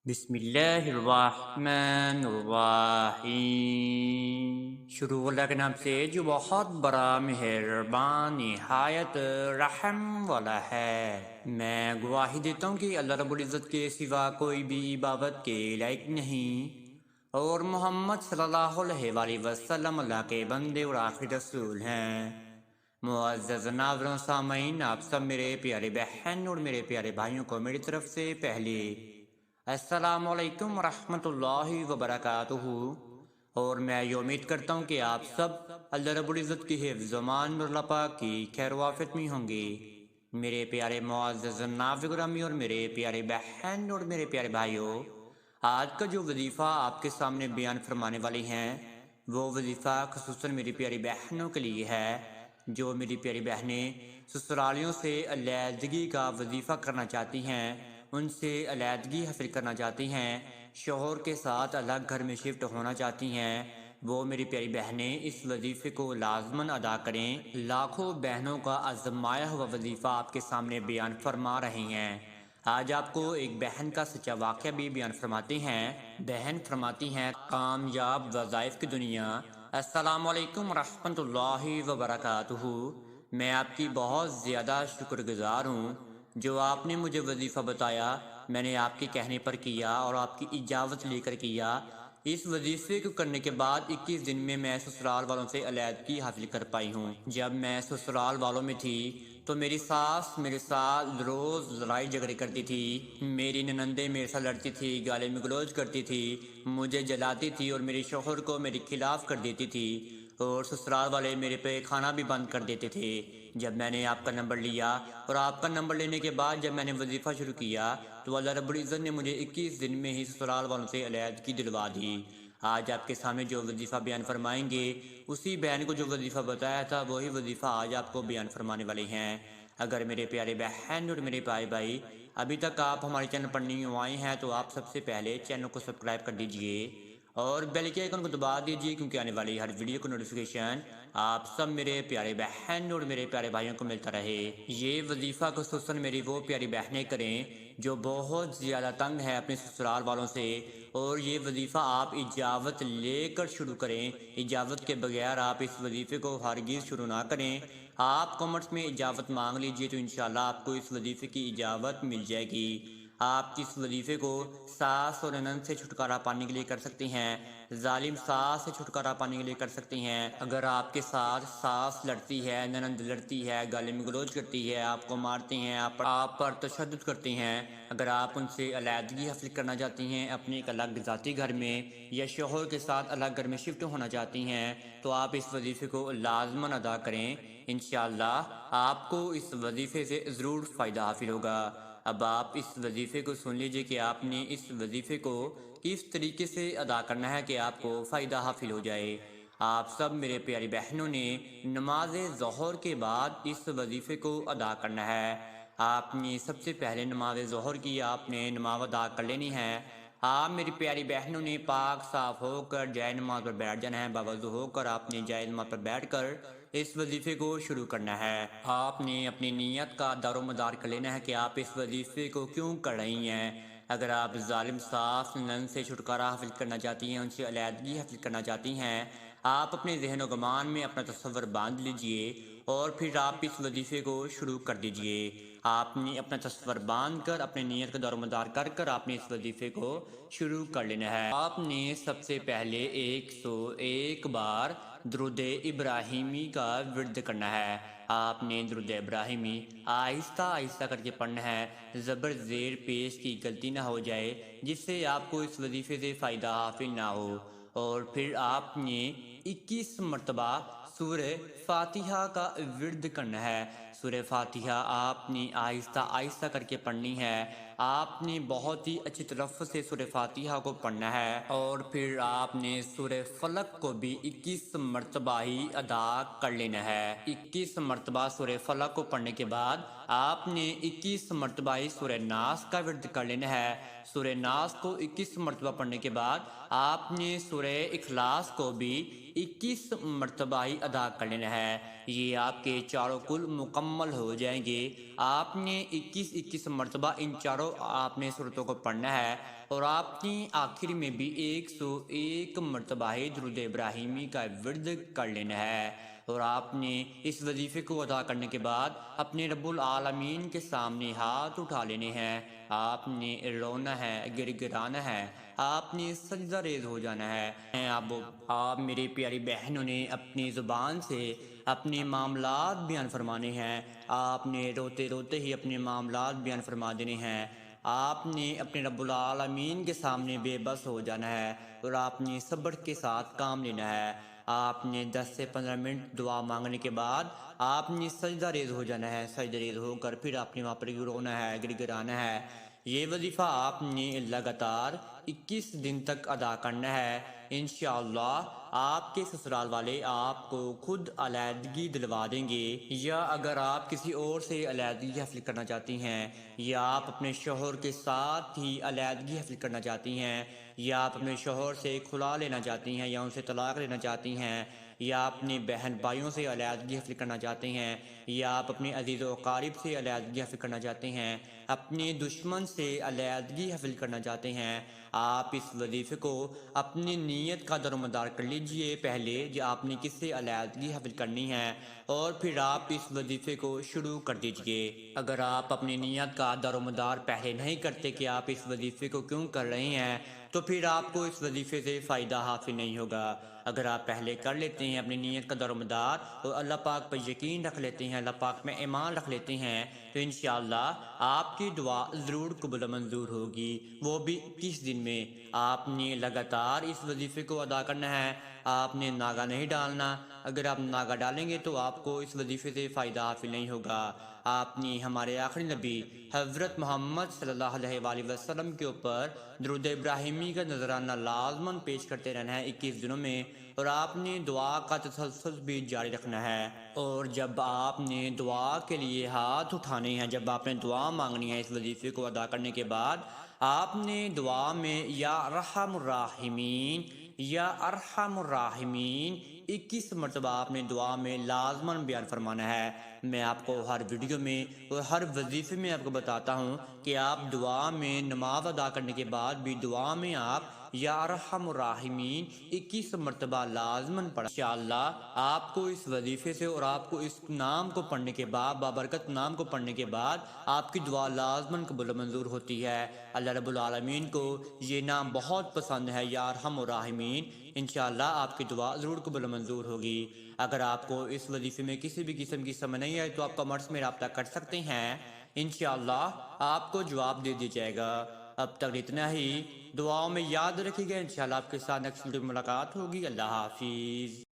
بسم اللہ الرحمن الرحیم۔ شروع اللہ کے نام سے جو بہت بڑا مہربان نہایت رحم والا ہے۔ میں گواہی دیتا ہوں کہ اللہ رب العزت کے سوا کوئی بھی عبادت کے لائق نہیں، اور محمد صلی اللہ علیہ وآلہ وسلم اللہ کے بندے اور آخری رسول ہیں۔ معزز ناظرین سامعین، آپ سب میرے پیارے بہن اور میرے پیارے بھائیوں کو میری طرف سے پہلے السلام علیکم ورحمۃ اللہ وبرکاتہ، اور میں یہ امید کرتا ہوں کہ آپ سب اللہ رب العزت کی حفظ و امان اور اللہ پاک کی خیر و عافیت میں ہوں گے۔ میرے پیارے معزز ناظرین گرامی اور میرے پیارے بہن اور میرے پیارے بھائیوں، آج کا جو وظیفہ آپ کے سامنے بیان فرمانے والی ہیں وہ وظیفہ خصوصاً میری پیاری بہنوں کے لیے ہے، جو میری پیاری بہنیں سسرالیوں سے علیحدگی کا وظیفہ کرنا چاہتی ہیں، ان سے علیحدگی حاصل کرنا چاہتی ہیں، شوہر کے ساتھ الگ گھر میں شفٹ ہونا چاہتی ہیں، وہ میری پیاری بہنیں اس وظیفے کو لازماً ادا کریں۔ لاکھوں بہنوں کا آزمایا ہوا وظیفہ آپ کے سامنے بیان فرما رہی ہیں۔ آج آپ کو ایک بہن کا سچا واقعہ بھی بیان فرماتے ہیں۔ بہن فرماتی ہیں، کامیاب وظائف کی دنیا۔ السلام علیکم ورحمۃ اللہ وبرکاتہ۔ میں آپ کی بہت زیادہ شکر گزار ہوں، جو آپ نے مجھے وظیفہ بتایا میں نے آپ کے کہنے پر کیا اور آپ کی اجازت لے کر کیا۔ اس وظیفے کو کرنے کے بعد 21 دن میں سسرال والوں سے علیحدگی حاصل کر پائی ہوں۔ جب میں سسرال والوں میں تھی تو میری ساس میرے ساتھ روز لڑائی جھگڑے کرتی تھی، میری ننندیں میرے ساتھ لڑتی تھی، گالی گلوچ کرتی تھی، مجھے جلاتی تھی اور میرے شوہر کو میرے خلاف کر دیتی تھی، اور سسرال والے میرے پہ کھانا بھی بند کر دیتے تھے۔ جب میں نے آپ کا نمبر لیا اور آپ کا نمبر لینے کے بعد جب میں نے وظیفہ شروع کیا تو اللہ رب العزت نے مجھے 21 دن میں ہی سسرال والوں سے علیحدگی دلوا دی۔ آج آپ کے سامنے جو وظیفہ بیان فرمائیں گے، اسی بہن کو جو وظیفہ بتایا تھا وہی وظیفہ آج آپ کو بیان فرمانے والے ہیں۔ اگر میرے پیارے بہن اور میرے بھائی ابھی تک آپ ہمارے چینل پر نہیں آئے ہیں تو آپ سب سے پہلے چینل کو سبسکرائب کر دیجئے اور بیل کے آئیکن کو دبا دیجئے، کیونکہ آنے والی ہر ویڈیو کو نوٹیفیکیشن آپ سب میرے پیارے بہن اور میرے پیارے بھائیوں کو ملتا رہے۔ یہ وظیفہ خصوصاً میری وہ پیاری بہنیں کریں جو بہت زیادہ تنگ ہے اپنے سسرال والوں سے، اور یہ وظیفہ آپ اجازت لے کر شروع کریں۔ اجازت کے بغیر آپ اس وظیفے کو ہرگز شروع نہ کریں۔ آپ کمنٹس میں اجازت مانگ لیجئے تو انشاءاللہ آپ کو اس وظیفے کی اجازت مل جائے گی۔ آپ اس وظیفے کو ساس اور ننند سے چھٹکارا پانے کے لیے کر سکتی ہیں، ظالم ساس سے چھٹکارا پانے کے لیے کر سکتی ہیں۔ اگر آپ کے ساتھ ساس لڑتی ہے، ننند لڑتی ہے، گالی گلوچ کرتی ہے، آپ کو مارتی ہیں، آپ پر تشدد کرتی ہیں، اگر آپ ان سے علیحدگی حاصل کرنا چاہتی ہیں، اپنے ایک الگ ذاتی گھر میں یا شوہر کے ساتھ الگ گھر میں شفٹ ہونا چاہتی ہیں، تو آپ اس وظیفے کو لازماً ادا کریں۔ انشاءاللہ آپ کو اس وظیفے سے ضرور فائدہ حاصل ہوگا۔ اب آپ اس وظیفے کو سن لیجئے کہ آپ نے اس وظیفے کو کس طریقے سے ادا کرنا ہے کہ آپ کو فائدہ حاصل ہو جائے۔ آپ سب میرے پیاری بہنوں نے نماز ظہر کے بعد اس وظیفے کو ادا کرنا ہے۔ آپ نے سب سے پہلے نماز ظہر کی آپ نے نماز ادا کر لینی ہے۔ آپ میری پیاری بہنوں نے پاک صاف ہو کر جائے نماز پر بیٹھ جانا ہے، باوضو ہو کر آپ نے جائے نماز پر بیٹھ کر اس وظیفے کو شروع کرنا ہے۔ آپ نے اپنی نیت کا دار و مدار کر لینا ہے کہ آپ اس وظیفے کو کیوں کر رہی ہیں۔ اگر آپ ظالم ساس ننند سے چھٹکارا حاصل کرنا چاہتی ہیں، ان سے علیحدگی حاصل کرنا چاہتی ہیں، آپ اپنے ذہن و گمان میں اپنا تصور باندھ لیجئے اور پھر آپ اس وظیفے کو شروع کر دیجئے۔ آپ نے اپنا تصور باندھ کر اپنے نیت کا دار و مدار کر کر آپ نے اس وظیفے کو شروع کر لینا ہے۔ آپ نے سب سے پہلے 101 بار درود ابراہیمی کا ورد کرنا ہے۔ آپ نے درود ابراہیمی آہستہ آہستہ کر کے پڑھنا ہے، زبر زیر پیش کی غلطی نہ ہو جائے جس سے آپ کو اس وظیفے سے فائدہ حاصل نہ ہو۔ اور پھر آپ نے 21 مرتبہ سورہ فاتحہ کا ورد کرنا ہے۔ سورہ فاتحہ آپ نے آہستہ آہستہ کر کے پڑھنی ہے۔ آپ نے بہت ہی اچھی تلفظ سے سورہ فاتحہ کو پڑھنا ہے، اور پھر آپ نے سورہ فلق کو بھی 21 مرتبہ ہی ادا کر لینا ہے۔ 21 مرتبہ سورہ فلق کو پڑھنے کے بعد آپ نے 21 مرتبہ ہی سورہ ناس کا ورد کر لینا ہے۔ سورہ ناس کو 21 مرتبہ پڑھنے کے بعد آپ نے سورہ اخلاص کو بھی 21 مرتبہ ہی ادا کر لینا ہے۔ یہ آپ کے چاروں کل مکمل ہو جائیں گے۔ آپ نے 21 مرتبہ ان چاروں آپ نے صورتوں کو پڑھنا ہے، اور آپ نے آخر میں بھی 101 مرتبہ ہی درود ابراہیمی کا ورد کر لینا ہے، اور آپ نے اس وظیفے کو ادا کرنے کے بعد اپنے رب العالمین کے سامنے ہاتھ اٹھا لینے ہیں، آپ نے رونا ہے، گر گرانا ہے، آپ نے سجدہ ریز ہو جانا ہے۔ آپ میری پیاری بہنوں نے اپنی زبان سے اپنے معاملات بیان فرمانے ہیں، آپ نے روتے روتے ہی اپنے معاملات بیان فرما دینے ہیں، آپ نے اپنے رب العالمین کے سامنے بے بس ہو جانا ہے، اور آپ نے صبر کے ساتھ کام لینا ہے۔ آپ نے 10 سے 15 منٹ دعا مانگنے کے بعد آپ نے سجدہ ریز ہو جانا ہے، سجدہ ریز ہو کر پھر آپ نے وہاں پر رونا ہے، گر گرانا ہے۔ یہ وظیفہ آپ نے لگاتار 21 دن تک ادا کرنا ہے۔ انشاءاللہ آپ کے سسرال والے آپ کو خود علیحدگی دلوا دیں گے، یا اگر آپ کسی اور سے علیحدگی حاصل کرنا چاہتی ہیں، یا آپ اپنے شوہر کے ساتھ ہی علیحدگی حاصل کرنا چاہتی ہیں، یا آپ اپنے شوہر سے کھلا لینا چاہتی ہیں، یا ان سے طلاق لینا چاہتی ہیں، یا اپنے بہن بھائیوں سے علیحدگی حاصل کرنا چاہتے ہیں، یا آپ اپنے عزیز و اقارب سے علیحدگی حاصل کرنا چاہتے ہیں، اپنے دشمن سے علیحدگی حاصل کرنا چاہتے ہیں، آپ اس وظیفے کو اپنی نیت کا درمدار کر لیجئے پہلے، جو آپ نے کس سے علیحدگی حاصل کرنی ہے، اور پھر آپ اس وظیفے کو شروع کر دیجئے۔ اگر آپ اپنی نیت کا درمدار پہلے نہیں کرتے کہ آپ اس وظیفے کو کیوں کر رہے ہیں، تو پھر آپ کو اس وظیفے سے فائدہ حاصل نہیں ہوگا۔ اگر آپ پہلے کر لیتے ہیں اپنی نیت کا درمدار، اور اللہ پاک پر یقین رکھ لیتے ہیں، اللہ پاک میں ایمان رکھ لیتے ہیں، تو انشاءاللہ آپ کی دعا ضرور قبول و منظور ہوگی، وہ بھی 21 دن میں۔ آپ نے لگاتار اس وظیفے کو ادا کرنا ہے، آپ نے ناگا نہیں ڈالنا۔ اگر آپ ناگا ڈالیں گے تو آپ کو اس وظیفے سے فائدہ حاصل نہیں ہوگا۔ آپ نے ہمارے آخری نبی حضرت محمد صلی اللہ علیہ وآلہ وسلم کے اوپر درود ابراہیمی کا نذرانہ لازماً پیش کرتے رہنا ہے 21 دنوں میں، اور آپ نے دعا کا تسلسل بھی جاری رکھنا ہے۔ اور جب آپ نے دعا کے لیے ہاتھ اٹھانے ہیں، جب آپ نے دعا مانگنی ہے اس وظیفے کو ادا کرنے کے بعد، آپ نے دعا میں یا ارحم الراحمین، یا ارحم الراحمین 21 مرتبہ آپ نے دعا میں لازماً بیان فرمانا ہے۔ میں آپ کو ہر ویڈیو میں اور ہر وظیفے میں آپ کو بتاتا ہوں کہ آپ دعا میں، نماز ادا کرنے کے بعد بھی دعا میں آپ یا ارحم الراحمین 21 مرتبہ لازماً پڑھیں۔ انشاءاللہ آپ کو اس وظیفے سے اور آپ کو اس نام کو پڑھنے کے بعد، بابرکت نام کو پڑھنے کے بعد، آپ کی دعا لازماً قبول و منظور ہوتی ہے۔ اللہ رب العالمین کو یہ نام بہت پسند ہے، یا ارحم الراحمین۔ انشاءاللہ آپ کی دعا ضرور قبول و منظور ہوگی۔ اگر آپ کو اس وظیفے میں کسی بھی قسم کی سمجھ نہیں آئے تو آپ کامنٹس میں رابطہ کر سکتے ہیں، انشاءاللہ آپ کو جواب دے دیا جائے گا۔ اب تک اتنا ہی، دعاؤں میں یاد رکھیے گا، انشاءاللہ آپ کے ساتھ نیکسٹ ویڈیو میں ملاقات ہوگی۔ اللہ حافظ۔